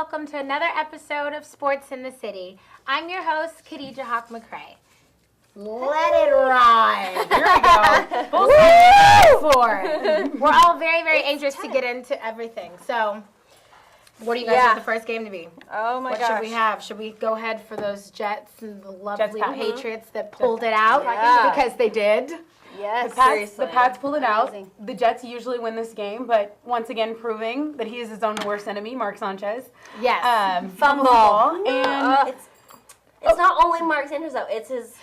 welcome to another episode of Sports in the City. I'm your host, Khadija Hawk McCrae. Let it ride. Here we go. We're all very, very anxious to get into everything. So, what do you guys want the first game to be? Oh my gosh. What should we have? Should we go ahead for those Jets and the lovely Patriots that pulled it out? Yeah. Because they did. Yes, The Pats pulled it out. The Jets usually win this game, but once again proving that he is his own worst enemy, Mark Sanchez. Yes. Fumble the ball. And it's not only Mark Sanchez though. It's his.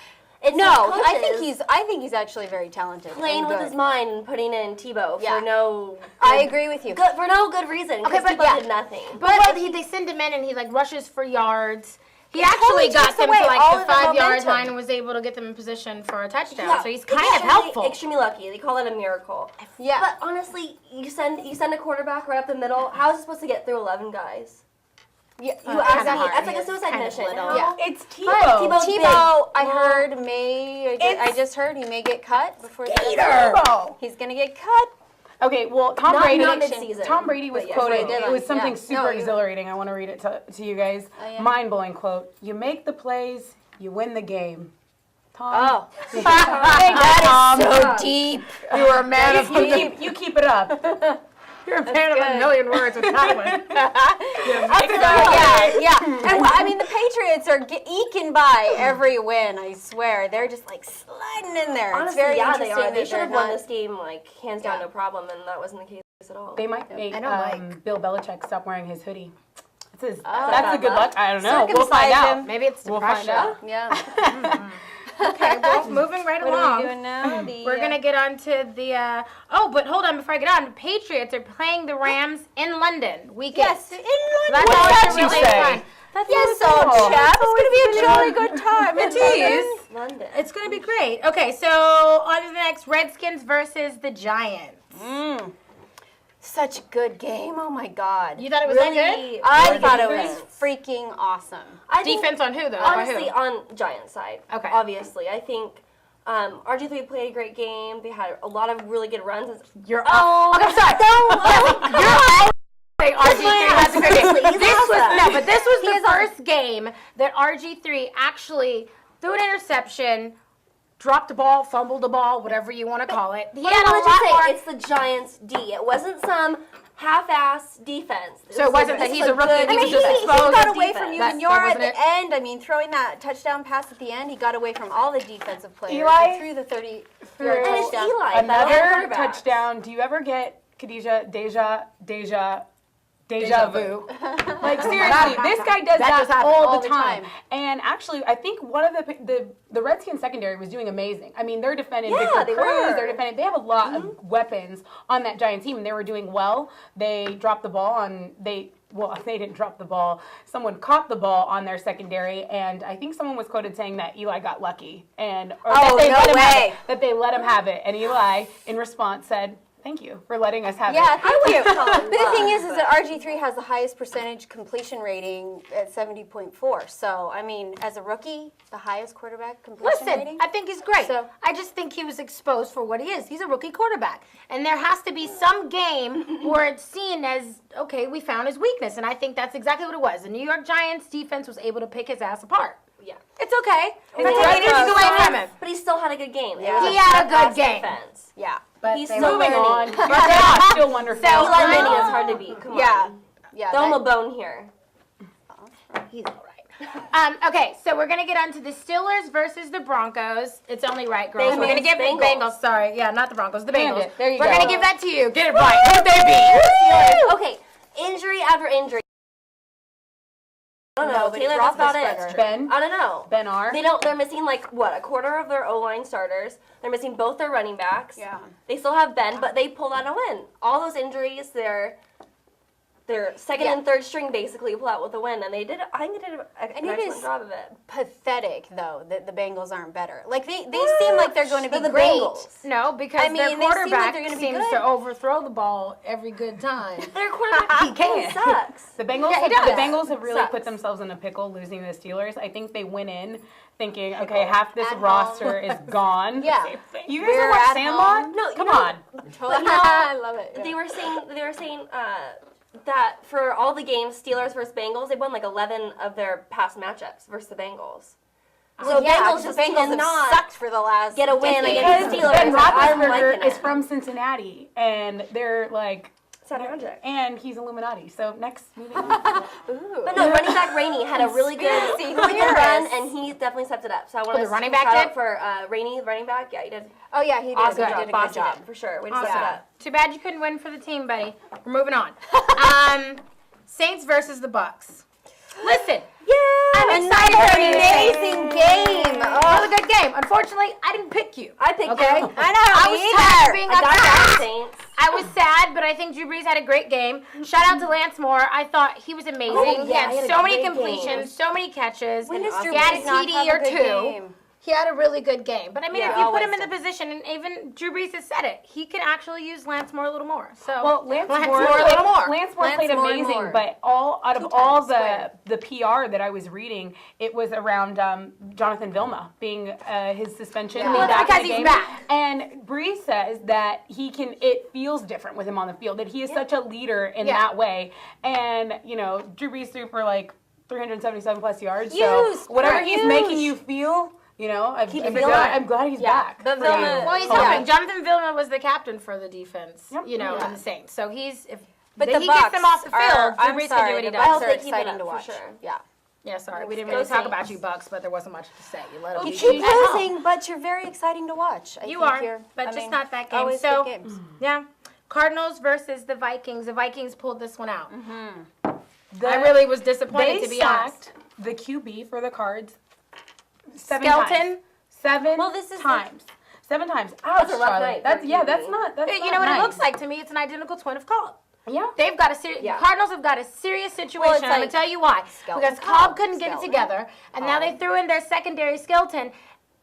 It's I think he's actually very talented. playing with his mind and putting in Tebow for no. I agree with you. For no good reason. Okay, but Tebow did nothing. But they send him in and he rushes for yards. He actually got them to the 5-yard line and was able to get them in position for a touchdown. Yeah. So he's kind of helpful. Extremely lucky. They call that a miracle. Yeah. But honestly, you send a quarterback right up the middle. How is he supposed to get through 11 guys? Yeah, you ask me. That's like a suicide mission. Yeah. It's Tebow. Tebow, I just heard he may get cut before the He's going to get cut. Okay, well, Tom Brady was quoted. It was something super exhilarating. I want to read it to you guys. Mind-blowing quote. You make the plays, you win the game. Tom. That is so deep. You are a man of you keep it up. You're a man of a million words with that one. And the Patriots are eking by every win, I swear. They're just sliding in there. Honestly, it's very interesting. They are. They should have won this game hands down, no problem, and that wasn't the case at all. They might make Bill Belichick stop wearing his hoodie. That's a good luck. I don't know. We'll find out. Maybe it's We'll find out. Yeah. Okay, well, moving right along. What are we doing now? We're going to get on to the... but hold on. Before I get on, the Patriots are playing the Rams in London weekend. Yes, in London. That's always really fun. Yes, so chaps. It's going to be a jolly good time. It is. London. It's going to be great. Okay, so on to the next. Redskins versus the Giants. Such a good game. Oh, my God. You thought it was that good? I thought it was freaking awesome. Defense on who, though? Honestly, on Giants' side. Okay. Obviously. I think RG3 played a great game. They had a lot of really good runs. Okay, I'm sorry. RG3 has a great game. This was the first game that RG3 actually threw an interception, dropped the ball, fumbled the ball, whatever you want to call it. It's the Giants' D. It wasn't some half-ass defense. So it wasn't that he's a rookie and he was just he exposed. got away from you and you're at the end. Throwing that touchdown pass at the end, he got away from all the defensive players. Eli through the 30-yard touchdown. And it's Eli. Another touchdown. Do you ever get, Khadija, deja vu? Seriously, this guy does that all the time. And actually, I think one of the Redskins secondary was doing amazing. They're defending Victor Cruz. They have a lot of weapons on that Giant team, and they were doing well. They dropped the ball on they didn't drop the ball. Someone caught the ball on their secondary, and I think someone was quoted saying that Eli got lucky, that they let him have it. And Eli, in response, said, "Thank you for letting us have it." Yeah, thank you. But the thing is that RG3 has the highest percentage completion rating at 70.4. So, as a rookie, the highest quarterback completion rating. I think he's great. So, I just think he was exposed for what he is. He's a rookie quarterback. And there has to be some game where it's seen as, okay, we found his weakness. And I think that's exactly what it was. The New York Giants defense was able to pick his ass apart. Yeah. It's okay. Away from him. But he still had a good game. Yeah. He had a good game. Defense. Yeah. But he's still moving learning. on. They're still wonderful. Eli Manning is hard to beat. Come on. Yeah. Throw him a bone here. He's all right. Okay, so we're going to get on to the Steelers versus the Broncos. It's only right, girls. We're going to give the Bengals. Sorry. Yeah, not the Broncos. The Bengals. There you go. We're going to give that to you. Get it right. Who'd they be? Okay, injury after injury. I don't know. Taylor, that's about it. Ben? I don't know. Ben R? They're missing a quarter of their O-line starters. They're missing both their running backs. Yeah. They still have Ben, but they pulled out a win. All those injuries, their second and third string basically pull out with a win, and I think they did an excellent job of it. Pathetic, though, that the Bengals aren't better. They seem like they're going to be the great. Bengals. No, because their quarterback seems to overthrow the ball every good time. Their quarterback sucks. The Bengals have really put themselves in a pickle losing the Steelers. I think they went in thinking, okay, half this roster is gone. Yeah. You guys have watched Sandlot? No, come on. I love it. They were saying that for all the games, Steelers versus Bengals, they've won like 11 of their past matchups versus the Bengals. So Bengals the just Bengals have cannot sucked for the last get a win decade. against the Steelers. Ben I'm Roethlisberger liking is it. from Cincinnati, and they're like, Sound magic. and he's Illuminati. So next, moving on. But no, running back Rainey had a really good run, and he definitely stepped it up. So I want the to running back shout did? out for Rainey, the running back. Yeah, he did. Oh yeah, he did. Awesome He job. did a good Boston job. did, for sure. We Awesome. just stepped up. Too bad you couldn't win for the team, buddy. We're moving on. Saints versus the Bucks. Listen. I'm excited for you. Amazing game. It was a good game. Unfortunately, I didn't pick you. I picked Okay. you. I know. I was tired of being I got that, upset. Saints. I was sad, but I think Drew Brees had a great game. Shout out to Lance Moore. I thought he was amazing. Oh, He yeah, had he had a so many great completions, so many catches. When does Drew He had Brees a not TD have a or good two. game? He had a really good game. But I mean, Yeah, if you put always him in the does. position, and even Drew Brees has said it, he can actually use Lance Moore a little more. So Well, Lance Moore a little more. Lance Moore played Moore amazing, more. but out of Two all times square. the PR that I was reading, it was around Jonathan Vilma being his suspension. Yeah. being Well, back because in the he's game. back. And Bree says that it feels different with him on the field, that he is such a leader in that way. And, Drew Brees threw for like 377 plus yards. So whatever he's making you feel, I'm glad he's back. But for Vilma- you. Well, he's Yeah. helping. Jonathan Vilma was the captain for the defense, Yep. in the Saints. So But he the gets Bucks them off the field, are, Drew I'm Brees can do sorry, what he the does. Bucks I'll are say keep it exciting up to for watch. sure. Yeah. Yeah, sorry, we didn't Go really talk Saints. about you Bucks, but there wasn't much to say. You let You them keep losing, but you're very exciting to watch. You are, but just not that game. Always So- good games. Yeah, Cardinals versus the Vikings. The Vikings pulled this one out. The- I really was disappointed, They to be honest. sacked the QB for the Cards 7 Skelton. times. 7 Well, this is times. 7 times. Ouch, That's a rough Charlotte. night That's for yeah. QB. That's not. That's You not know what nice. it looks like to me? It's an identical twin of Cobb. Yeah. They've got a serious. Yeah. Cardinals have got a serious situation. Well, it's I'm gonna like tell you why. Skelton, Because Cobb couldn't get it Skelton, together, and now they threw in their secondary Skelton,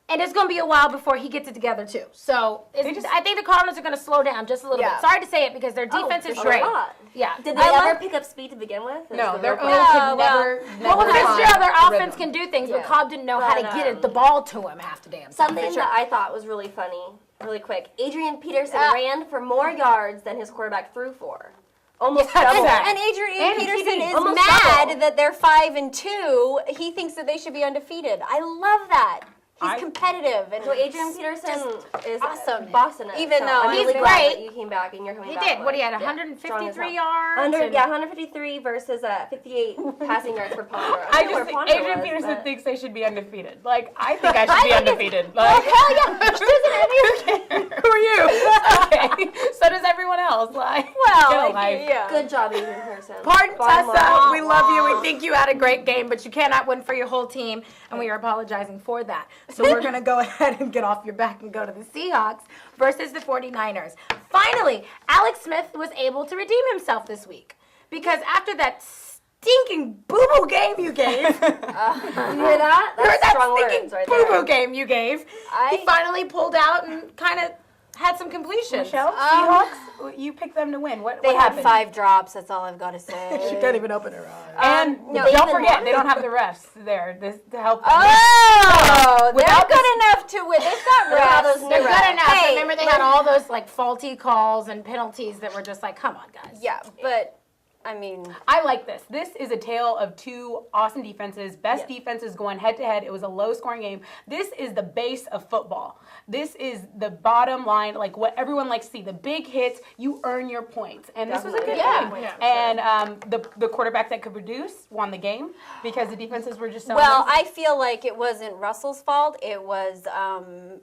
and it's gonna be a while before he gets it together too. So I think the Cardinals are gonna slow down just a little Yeah. bit. Sorry to say it because their defense is for great. sure. Yeah. Did they ever pick up speed to begin with? No, their their O No, could never. Well, with never Fitzgerald, their find offense rhythm. can do things, but Yeah. Cobb didn't know how to But, get the ball to him half the damn time. Something that I thought was really funny, really quick. Adrian Peterson Yeah. ran for more yards than his quarterback threw for. Almost Yeah, double. exactly. And Adrian And Peterson TD. is Almost mad double. that they're 5-2. He thinks that they should be undefeated. I love that. He's I- competitive and So Adrian Peterson is awesome. Boston. Even though I'm he's really glad great. that you came back and you're coming He back. did. What he had, Yeah. 153 Strong as yards. hell. and- 153 versus 58 passing yards for Ponder. I don't know just think where Ponder Adrian was, Peterson but- thinks they should be undefeated. Like I think I should be undefeated. Like hell yeah. who are you? Okay. So does everyone else. Like Well, get a like, life. yeah. Good job, Adrian Peterson. Pardon, Bottom Tessa. line. We love you. We think you had a great game, but you cannot win for your whole team, and we are apologizing for that. So we're going to go ahead and get off your back and go to the Seahawks versus the 49ers. Finally, Alex Smith was able to redeem himself this week because after that stinking boo-boo game you gave, You hear that? heard That's that strong stinking words right boo-boo there. game you gave, he finally pulled out and kind of had some completions. Michelle, Seahawks, you picked them to win. What They what had happened? 5 drops. That's all I've got to say. She can't even open her eyes. And no, don't even forget, more. they don't have the refs there to help them. Oh, they're Without good the- enough to win. They've got Look at all those refs. They're good enough. Hey, Remember, they had all those like faulty calls and penalties that were just like, come on, guys. Yeah, but I mean, I like this. This is a tale of two awesome defenses. Best defenses going head to head. It was a low scoring game. This is the base of football. This is the bottom line, like what everyone likes to see. The big hits, you earn your points. And this was a good Definitely. game. Yeah. And the quarterback that could produce won the game because the defenses were just so well, amazing. I feel like it wasn't Russell's fault. It was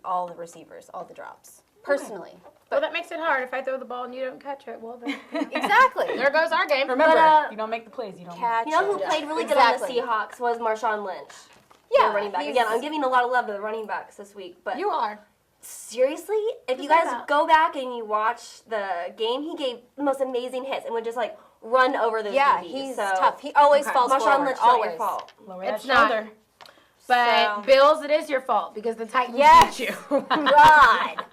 all the receivers, all the drops. Personally. Well, that makes it hard. If I throw the ball and you don't catch it, well, then Exactly. there goes our game. Remember, But, you don't make the plays, you don't Catch You know who it. played really Exactly. good on the Seahawks was Marshawn Lynch. Yeah, The running back. he's- Again, I'm giving a lot of love to the running backs this week, but You are. seriously, if you Who's guys that? go back and you watch the game, he gave the most amazing hits and would just like run over the Yeah, DBs. he's so, tough. He always Okay. falls Marshawn forward. Lynch, not Always. your fault. Lower It's that not. shoulder. But So- Bills, it is your fault because the Titans Yes. beat you. God.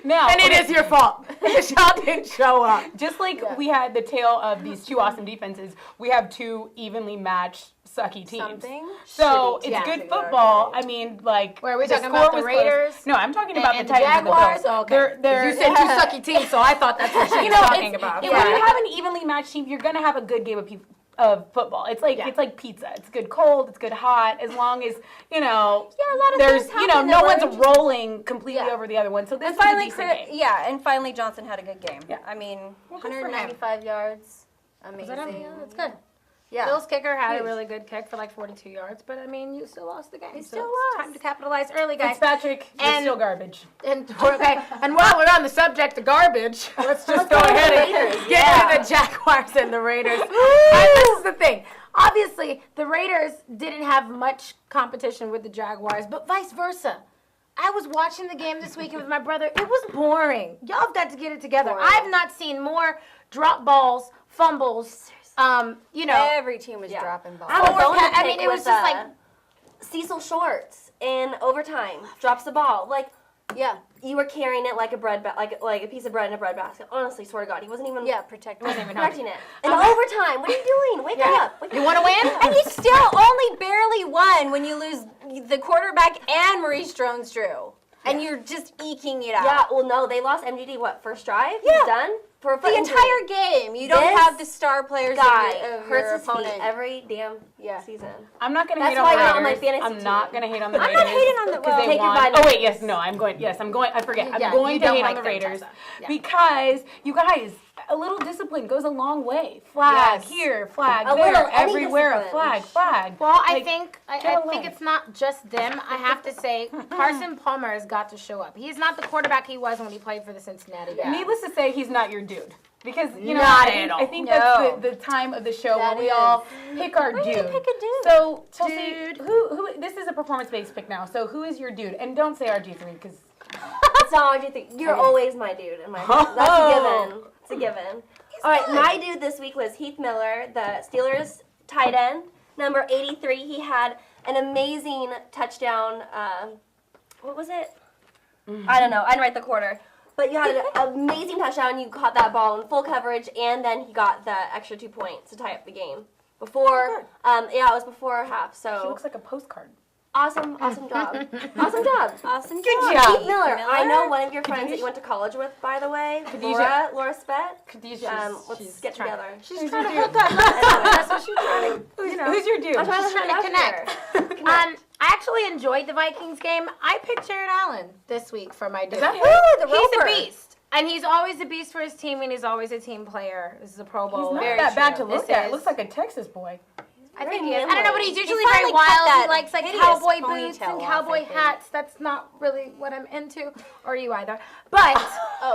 Now, And it is your fault. Michelle didn't show up. just like we had the tale of these two awesome defenses, we have two evenly matched sucky teams. Something. So Shitty it's teams. good football. I mean, like. Where are we the talking score about the was Raiders? close. No, I'm talking about and the Titans Jaguars? and the Bills. Oh, okay. They're, You said two sucky teams, so I thought that's what she was talking about. When you have an evenly matched team, you're gonna have a good game of football. It's like pizza. It's good cold. It's good hot. As long as a lot of there's things happen no that one's were- rolling completely over the other one. So this And is a finally, decent game. and finally Johnson had a good game. Yeah. I mean, 195 yards. Amazing. That's good. Yeah. Bill's kicker had a really good kick for like 42 yards, but I mean, you still lost the game. still it's lost. time to capitalize early, guys. Fitzpatrick is And- still garbage. And while we're on the subject of garbage, let's just go ahead and get into the Jaguars and the Raiders. And this is the thing. Obviously, the Raiders didn't have much competition with the Jaguars, but vice versa. I was watching the game this weekend with my brother. It was boring. Y'all have got to get it together. I've not seen more drop balls, fumbles. Every team was dropping balls. I mean, it was just like Cecil Shorts in overtime drops the ball. Like, Yeah. you were carrying it like a like a piece of bread in a bread basket. Honestly, swear to God, he wasn't even Protecting. protecting it. In overtime, what are you doing? Wake up! you want to win? And you still only barely won when you lose the quarterback and Maurice Jones-Drew. And you're just eking it out. Yeah, well, no, they lost MGD. What, first drive? Yeah. He's done for a foot The injury. entire game. You don't This have the star players guy of hurts your his feet opponent. every damn season. I'm not gonna That's hate on why the you're Raiders. on my fantasy I'm team. not gonna hate on the I'm Raiders. not hating on the because they Take your won. Biden. Oh wait, yes, no, I'm going. Yes, I'm going. I forget. I'm going you to don't hate like on the them, Raiders Tessa. Yeah. because you guys, a little discipline goes a long way. Flag Yes. here, flag A there, little, any everywhere. A discipline. flag. Well, I Like, think get away. it's not just them. I have to say, Carson Palmer has got to show up. He's not the quarterback he was when he played for the Cincinnati Bengals. Needless to say, he's not your dude. Because, Not I at all. think No. that's the time of the show That where we is. all pick our dude. Pick a dude. So, Chelsea, who? This is a performance-based pick now. So, who is your dude? And don't say RG3 because It's not what you think. You're always my dude in my heart. That's a given. It's a given. All right, my dude this week was Heath Miller, the Steelers tight end, number 83. He had an amazing touchdown. What was it? I don't know. I didn't write the quarter. But you had an amazing touchdown. You caught that ball in full coverage, and then he got the extra 2 points to tie up the game. Before, it was before half. he So looks like a postcard. awesome job. Awesome job. Awesome Good job. job. Keith Miller. I know one of your friends that you went to college with, by the way, Laura Spett. Let's get together. She's trying to hook up. That's what she's trying to. Who's your dude? I'm trying She's trying to connect. I actually enjoyed the Vikings game. I picked Jared Allen this week for my dude. that Ooh, the He's a roper. beast. And he's always a beast for his team, and he's always a team player. This is a Pro He's Bowler. not that bad to This look at. is- Looks like a Texas boy. I think Very he is. I don't know, but he's manly. usually finally very cut wild. that He likes like hideous cowboy boots ponytail and off, cowboy I think. hats. That's not really what I'm into, or you either. But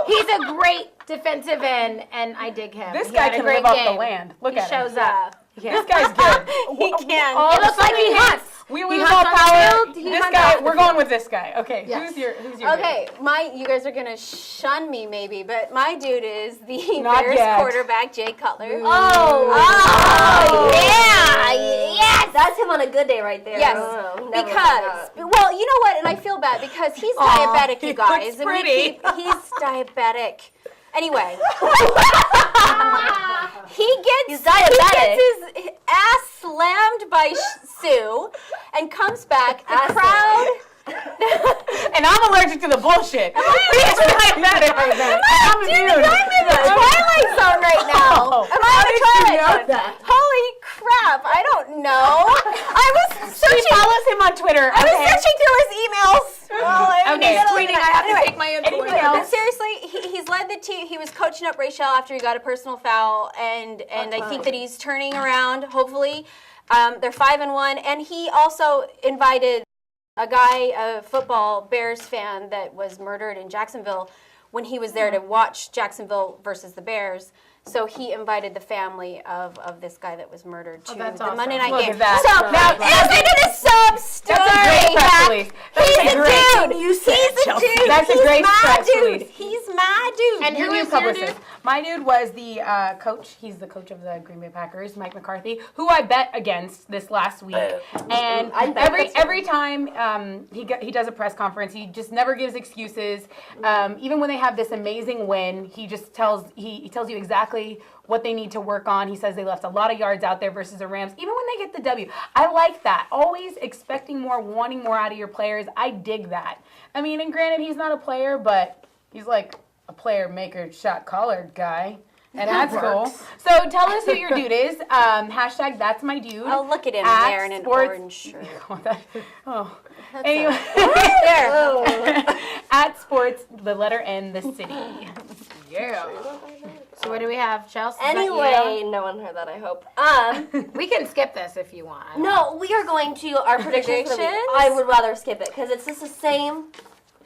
he's a great defensive end, and I dig him. This He guy had a can great live off game. the land. Look He at him. shows up. This guy's good. He can. All He of looks a like he sudden- hunts. We He lose hunts all on the power. field, he This hunts guy, off the we're going with this guy. Okay, Yes. who's your Okay, you guys are gonna shun me maybe, but my dude is the Not Bears yet. quarterback Jay Cutler. Oh, yeah, yes. That's him on a good day right there. Yes, Oh, never because forgot. well, you know what, and I feel bad because he's diabetic, he you guys, looks and pretty. he's diabetic. Anyway, He's diabetic. He gets his ass slammed by Sue, and comes back. The crowd. And I'm allergic to the bullshit. He's diabetic. I'm immune. I'm in the Twilight Zone right now. Am I in the Twilight Zone? Holy crap! I don't know. I was She searching. follows him on Twitter. I was Okay. searching through his emails. Okay. Tweeting, I have to take my own Anything Twitter. else? But seriously, he's led the team. He was coaching up Rachel after he got a personal foul, and I think that he's turning around. Hopefully, they're 5-1, and he also invited a guy, a football Bears fan that was murdered in Jacksonville, when he was there to watch Jacksonville versus the Bears. So he invited the family of this guy that was murdered to that's the awesome. Monday night Look game. at that. So Now, isn't it a sub story? That's a great press release. He's That's a great. dude. He's a dude. That's a He's great my press dude. release. He's my dude. And Your who new is your publicist. dude? My dude was the coach. He's the coach of the Green Bay Packers, Mike McCarthy, who I bet against this last week. And every time he does a press conference, he just never gives excuses. Even when they have this amazing win, he just tells you exactly what they need to work on. He says they left a lot of yards out there versus the Rams, even when they get the W. I like that. Always expecting more, wanting more out of your players. I dig that. I mean, and granted, he's not a player, but he's like a player, maker, shot caller guy. And that's cool. So tell us who your dude is. Hashtag that's my dude. Oh, look at him there in an orange shirt. Anyway. At sports, the letter N, the city. Yeah. So what do we have, Chelsea? Anyway, no one heard that, I hope. We can skip this if you want. No, we are going to our predictions for the week. I would rather skip it because it's just the same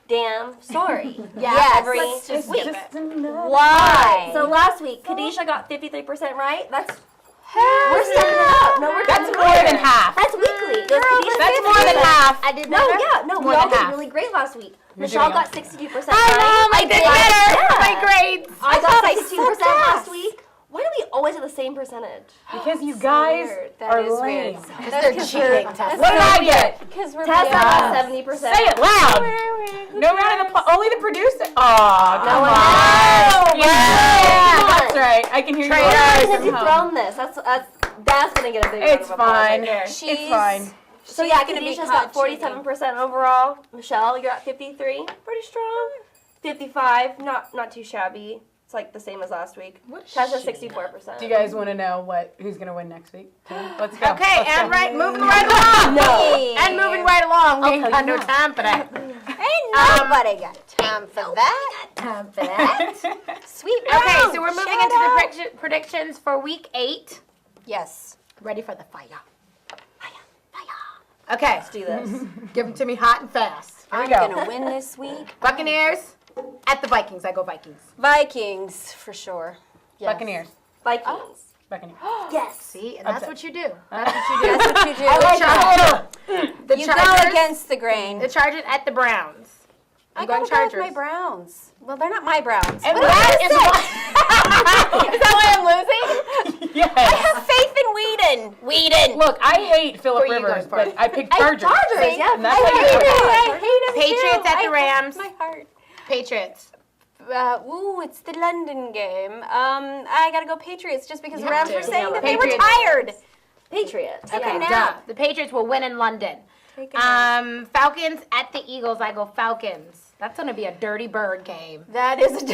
damn story. Let's just week. skip it. Why? So last week, Khadijah got 53% right. We're stepping it up. No, That's more than half. That's weekly. That's more than half. I did No, better. we all did really great last week. Michelle got 62% right. I did better. My grades. I got 62% last week. Why do we always have the same percentage? Because you guys are lame. They're cheating. What did I get? Because we're Tessa got 70%. Say it loud. No round of applause. Only the producer. Oh, come one on. Yeah, Come on. that's right. I can hear you. Because you've thrown this. That's gonna get a big round It's of applause fine. right there. It's fine. So yeah, gonna be Khadijah's caught got 47% overall. Michelle, you're at 53. Pretty strong. 55. Not too shabby. It's like the same as last week. Tessa 64%. Do you guys want to know who's going to win next week? Let's go. Okay, Let's and go. moving right along. No. And moving right along. We ain't got no time for that. Ain't nobody got time for that. Time for that. Sweet. Okay, round. so we're moving Shout out. into the predictions for week 8. Yes. Ready for the fire. Okay, Let's do this. give them to me hot and fast. I'm go. gonna win this week. Buccaneers at the Vikings. I go Vikings. Vikings for sure. Yes. Buccaneers. Vikings. Buccaneers. Yes. See, and that's Upset. what you do. That's what you do. That's what you do. The You go Chargers, against the grain. the Chargers at the Browns. I going gotta go with Chargers. my Browns. Well, they're not my Browns. And What that did is I why. say? Is that why I'm losing? Yes. I have faith in Whedon. Whedon. Look, I hate Phillip Who are you Rivers, going for? but I picked Chargers. Chargers, yeah. And that's how you hate do him. it. I hate him Patriots too. at the Rams. My heart. Patriots. It's the London game. I gotta go Patriots just because the Rams to. were saying Yeah, that they were Patriots. tired. Patriots. Okay, Yeah. now. Duh. The Patriots will win in London. Take a note. Falcons at the Eagles. I go Falcons. That's going to be a dirty bird game. That is a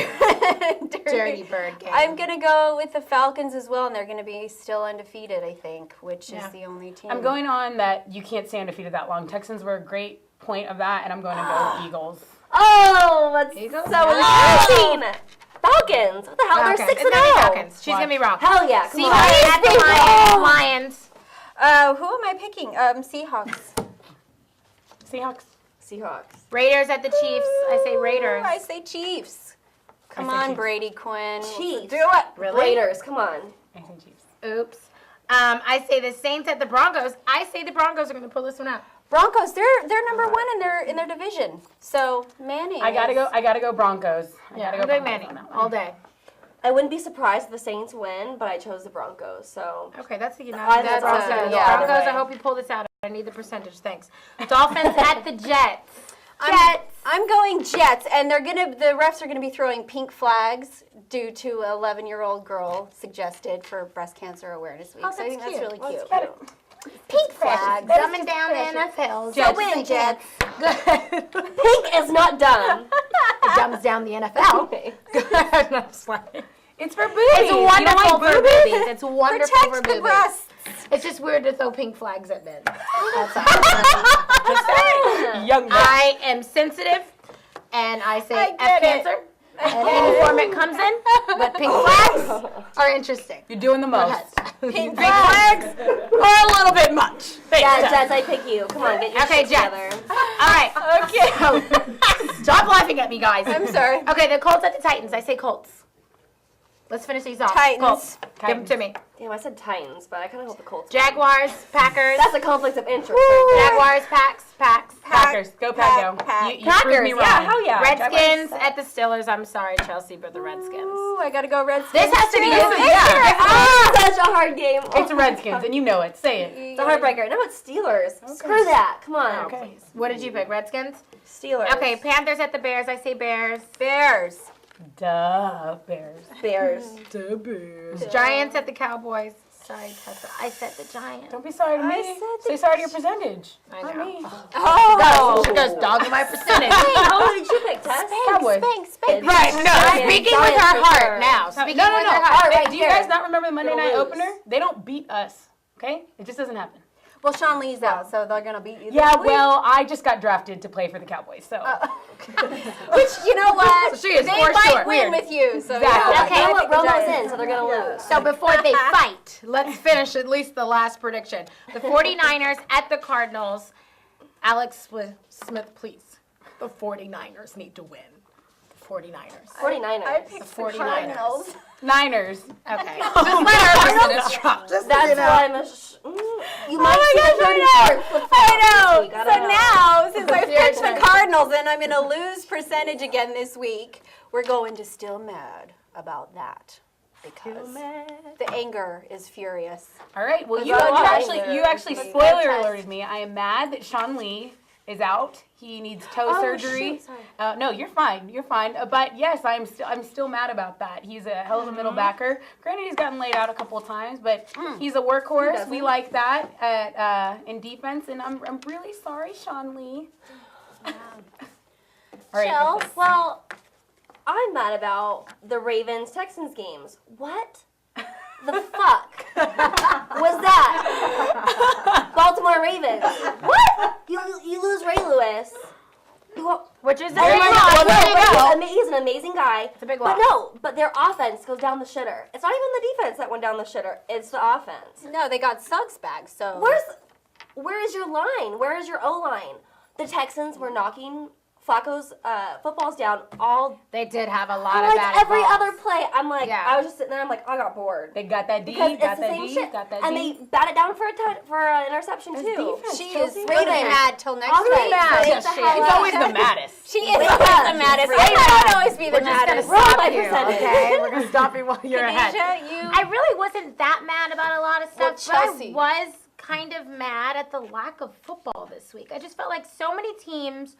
Dirty bird game. I'm gonna go with the Falcons as well, and they're gonna be still undefeated, I think, which is the only team. I'm going on that you can't stay undefeated that long. Texans were a great point of that, and I'm going to go Eagles. Oh, that's Eagles? so interesting. Falcons. What the hell? Falcons. They're 6 It's and gonna be 0. Falcons. She's going to be wrong. Hell yeah. Come on. Seahawks at the Lions. Who am I picking? Seahawks. Seahawks. Seahawks. Raiders at the Chiefs. I say Raiders. I say Chiefs. Come I say on, Chiefs. Brady Quinn. Chiefs. Do it. Really? Raiders. Come on. I say Chiefs. Oops. I say the Saints at the Broncos. I say the Broncos are going to pull this one out. Broncos. They're number one in their division. So Manning. I gotta go Broncos. I gotta go I'm going Broncos Manning on that one. all day. I wouldn't be surprised if the Saints win, but I chose the Broncos. So Okay, that's a I unanimous. think That's Broncos a- are gonna go yeah. all the Broncos, I way. hope you pull this out. I need the percentage. Thanks. Dolphins at the Jets. I'm going Jets, and the refs are gonna be throwing pink flags due to an 11-year-old girl suggested for Breast Cancer Awareness Week. Oh, So I think that's that's cute. really cute. Pink flags. Dumbing down the NFL. Jets. Win, Jets. Pink is not done. It dumbs down the NFL. No, I'm sorry. It's for boobies. It's wonderful for boobies. It's wonderful for Protect boobies. the breasts. It's just weird to throw pink flags at men. That's all. Just saying. Young man. I am sensitive, and I say I F get it. cancer. And any form it comes in, but pink flags are interesting. You're doing the most. Pink flags are a little bit much. Yeah, Jets, I pick you. Come on, get your Okay, shit Jets. together. All right. Okay. Stop laughing at me, guys. I'm sorry. Okay, the Colts at the Titans. I say Colts. Let's finish these off. Titans. Colts. Give them to me. Damn, I said Titans, but I kind of hope the Colts. Jaguars, Packers. That's a conflict of interest. Jaguars, Packs. Packers. Go Pack, go. Pack. You proved me wrong. Yeah, hell yeah. Redskins at the Steelers. I'm sorry, Chelsea, but the Redskins. Ooh, I gotta go Redskins. This has to be Such a hard game. It's the Redskins, and you know it. Say it. It's a heartbreaker. No, it's Steelers. Screw that. Come on. Okay. What did you pick? Redskins? Steelers. Okay, Panthers at the Bears. I say Bears. Bears. Duh, Bears. Bears. Duh, Bears. Giants at the Cowboys. Sorry, Tessa. I said the Giants. Don't be sorry to me. said Say sorry to your percentage. I Not know. me. Oh. She goes dogging my percentage. Who did you pick, Tess? Cowboys. Spank. Right, no. Giants. Speaking with Giants her for heart sure. now. Speaking No. with her heart. Right Do you here. guys not remember the Monday Gonna night lose. opener? They don't beat us. Okay? It just doesn't happen. Well, Sean Lee's out, so they're gonna beat you. Yeah, this week. well, I just got drafted to play for the Cowboys, so. Which, you know what? She is they for might sure. win with you. So Exactly. yeah. Okay. You know what? I pick the Romo's Giants. in, so they're going to lose. So before they fight, let's finish at least the last prediction. The 49ers at the Cardinals. Alex Smith, please. The 49ers need to win. The 49ers. 49ers. I picked the 49ers. Cardinals. Niners. Okay. Just let her percentage drop. Just That's why I'm you might see the 34th. I know. I So don't know. now, since I Your picked the turn. Cardinals and I'm gonna lose percentage again this week, we're going to still mad about that because the anger is furious. All right. Well, you that a lot? actually Let's spoiler go, Tess. alerted me. I am mad that Sean Lee is out. He needs toe surgery. shoot, sorry. No, you're fine. You're fine. But yes, I'm still mad about that. He's a hell of a middle backer. Granted, he's gotten laid out a couple of times, but he's a workhorse. We like that at in defense, and I'm really sorry, Sean Lee. All right. Chels? Well, I'm mad about the Ravens-Texans games. What the fuck was that? Baltimore Ravens. What? You lose Ray Lewis. Which is a Oh big my loss. God, no, he's an amazing guy. It's a big But loss. but their offense goes down the shitter. It's not even the defense that went down the shitter. It's the offense. No, they got Suggs back, so. Where is your line? Where is your O-line? The Texans were knocking Flacco's footballs down all They did have a lot of like bad every balls. other play. I'm like, Yeah. I was just sitting there. I'm like, I got bored. They got that D. Because Got it's the that same D. shit. Got that And D. they bat it down for an interception too. defense. She is Chelsea, really wait a minute. mad till next I'll be week. mad. Yes, Get the she hell is. It's out. always the maddest. She is Wait, always yeah, the maddest. she's I really know I'd mad. always be the We're just gonna maddest. Roll stop my you, percentage. okay? We're gonna stop you while you're ahead. Khadijah, you. I really wasn't that mad about a lot of Well, stuff, but Chelsea. I was kind of mad at the lack of football this week. I just felt like so many teams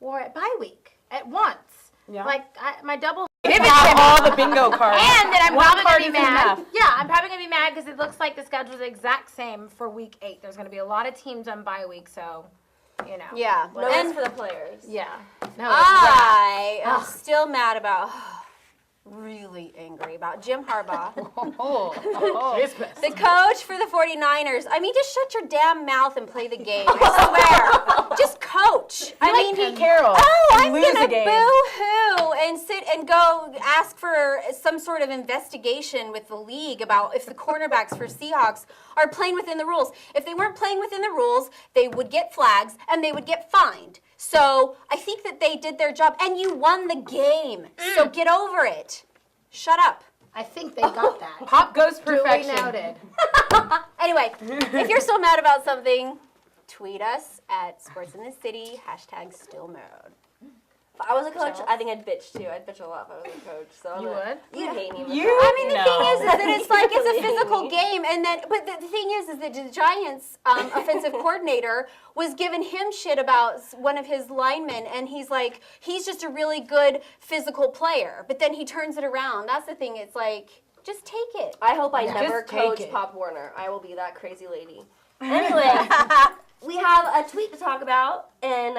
were at bye week at once. Yeah. Like my double. Give it all the bingo cards. And then I'm One probably card gonna be isn't mad. enough. Yeah, I'm probably gonna be mad because it looks like the schedule is the exact same for week 8. There's gonna be a lot of teams on bye week, so you know. Yeah. No, that's for the players. Yeah. No. I am still mad about, really angry about Jim Harbaugh, the coach for the 49ers. I mean, just shut your damn mouth and play the game. I swear. Just coach. I mean, Pete Carroll. Oh, and I'm lose gonna a game. boo-hoo and sit and go ask for some sort of investigation with the league about if the cornerbacks for Seahawks are playing within the rules. If they weren't playing within the rules, they would get flags and they would get fined. So I think that they did their job, and you won the game. So get over it. Shut up. I think they got that. Pop goes Duly perfection. noted. Anyway, if you're still mad about something, tweet us at Sports in the City, #StillMode. If I was a coach, I think I'd bitch too. I'd bitch a lot if I was a coach. So You would? You'd hate me. I mean, the No. thing is that it's like it's a Really? physical game, and then but the thing is that the Giants' offensive coordinator was giving him shit about one of his linemen, and he's like, he's just a really good physical player, but then he turns it around. That's the thing. It's like, just take it. I hope I Yeah. never Just take coach it. Pop Warner. I will be that crazy lady. Anyway, we have a tweet to talk about, and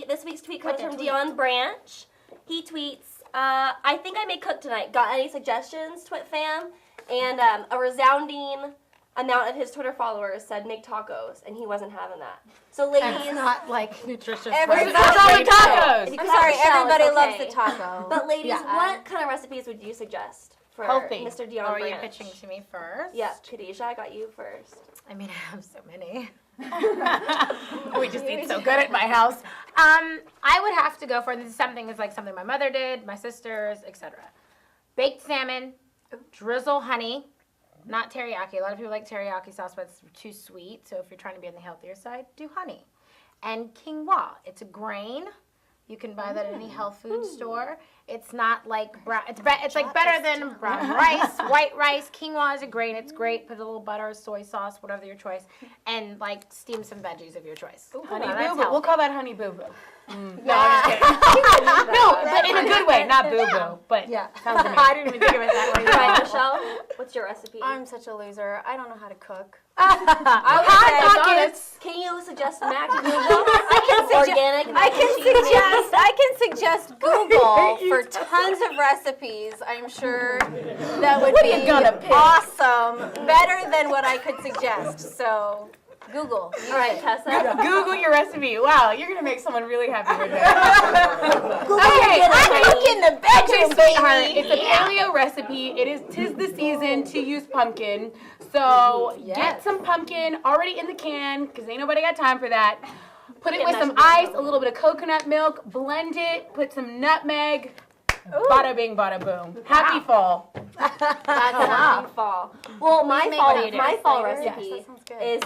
this week's tweet comes from Dion Branch. He tweets, I think I may cook tonight. Got any suggestions, Twit fam? And a resounding amount of his Twitter followers said make tacos, and he wasn't having that. So ladies, It's not like nutritious. Everybody- right? That's all we tacos. tacos. I'm sorry, everybody loves the taco. taco. But ladies, Yeah. what kind of recipes would you suggest for Healthy. Mr. Dion Or are you Branch? pitching to me first? Yeah, Khadijah, I got you first. I mean, I have so many. We just eat so good at my house. I would have to go for this. Is something my mother did, my sisters, etc. baked salmon, drizzle honey, not teriyaki. A lot of people like teriyaki sauce, but it's too sweet. So if you're trying to be on the healthier side, do honey. And quinoa. It's a grain. You can buy that at any health food store. It's not like brown. It's like better than brown rice, white rice. Quinoa is a grain. It's great. Put a little butter, soy sauce, whatever your choice, and like steam some veggies of your choice. Honey Now, that's boo boo. We'll healthy. call that honey boo boo. No, I'm just kidding. No, but in a good way, not boo boo. But sounds amazing. I didn't even think of it that way. All right, Michelle, what's your recipe? I'm such a loser. I don't know how to cook. Hot pockets. Can you suggest Mac and Google? Organic. I can suggest Google for tons of recipes. I'm sure that would be awesome, better than what I could suggest. So, Google. All right, Tessa. Google your recipe. Wow, you're gonna make someone really happy with that. Okay, I cook in the bedroom, Sweetheart, baby. it's a paleo recipe. Tis the season to use pumpkin. So get some pumpkin already in the can, because ain't nobody got time for that. Put it with some ice, a little bit of coconut milk, blend it, put some nutmeg. Bada bing, bada boom. Happy fall. That's happy fall. Well, my fall flavors. recipe Yes, that sounds good. is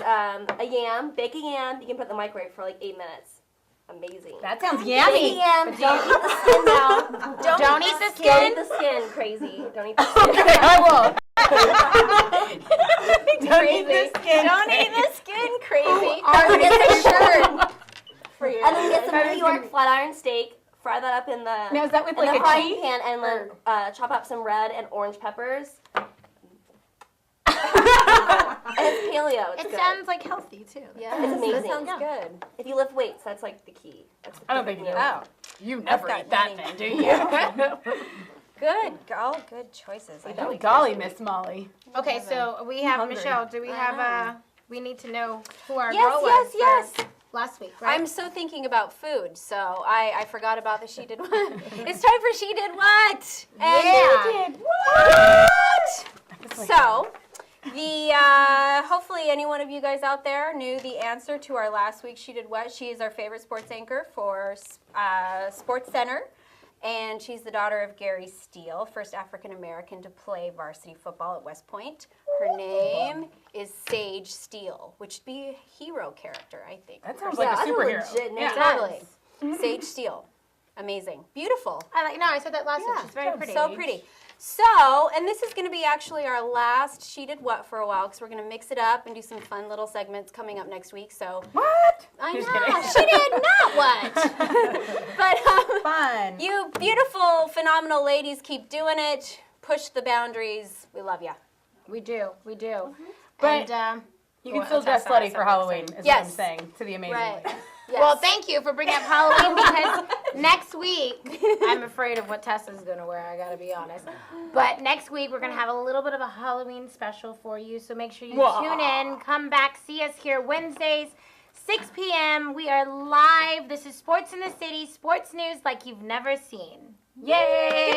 a yam, bake a yam. You can put it in the microwave for like 8 minutes. Amazing. That sounds Bake a yummy. yam. Don't eat the skin now. Don't eat the Don't skin. eat the skin. Crazy. Don't eat the skin. Okay, I won't. Don't eat this skin. Don't eat the skin, crazy. And then get some shirt for you. And then get some New York flat iron steak. Fry that up in the Now, is that with in like the a frying cheese? pan, and then chop up some red and orange peppers. And it's paleo. It's It good. sounds like healthy too. Yeah, It's amazing. That sounds good. If you lift weights, that's like the key. That's the I don't perfect think you meal. do. You never got eat that money. then, do you? Good. All good choices. Oh, golly, Miss Molly. Okay, so we have hungry. Michelle. Do we have we need to know who our Yes, girl was yes, for last week, right? I'm so thinking about food, so I forgot about the She Did What. It's time for She Did What. And Yeah. What? So, hopefully any one of you guys out there knew the answer to our last week She Did What. She is our favorite sports anchor for Sports Center. And she's the daughter of Gary Steele, first African American to play varsity football at West Point. Her name is Sage Steele, which would be a hero character, I think. That sounds like a that's a superhero. legit name. Yeah. Totally. Sage Steele. Amazing. Beautiful. I said that last week. She's very pretty. So pretty. So, and this is going to be actually our last She Did What for a while, because we're going to mix it up and do some fun little segments coming up next week. So, What? I Just know. kidding. She did not what. But Fun. you beautiful, phenomenal ladies, keep doing it. Push the boundaries. We love you. We do. But And, you can still dress slutty for Halloween, is what I'm Yes. saying to the amazing Right. lady. Yes. well, thank you for bringing up Halloween because next week, I'm afraid of what Tessa's going to wear, I got to be honest. But next week, we're going to have a little bit of a Halloween special for you. So make sure you tune in, come back, see us here Wednesdays, 6 p.m. We are live. This is Sports in the City, sports news like you've never seen. Yay!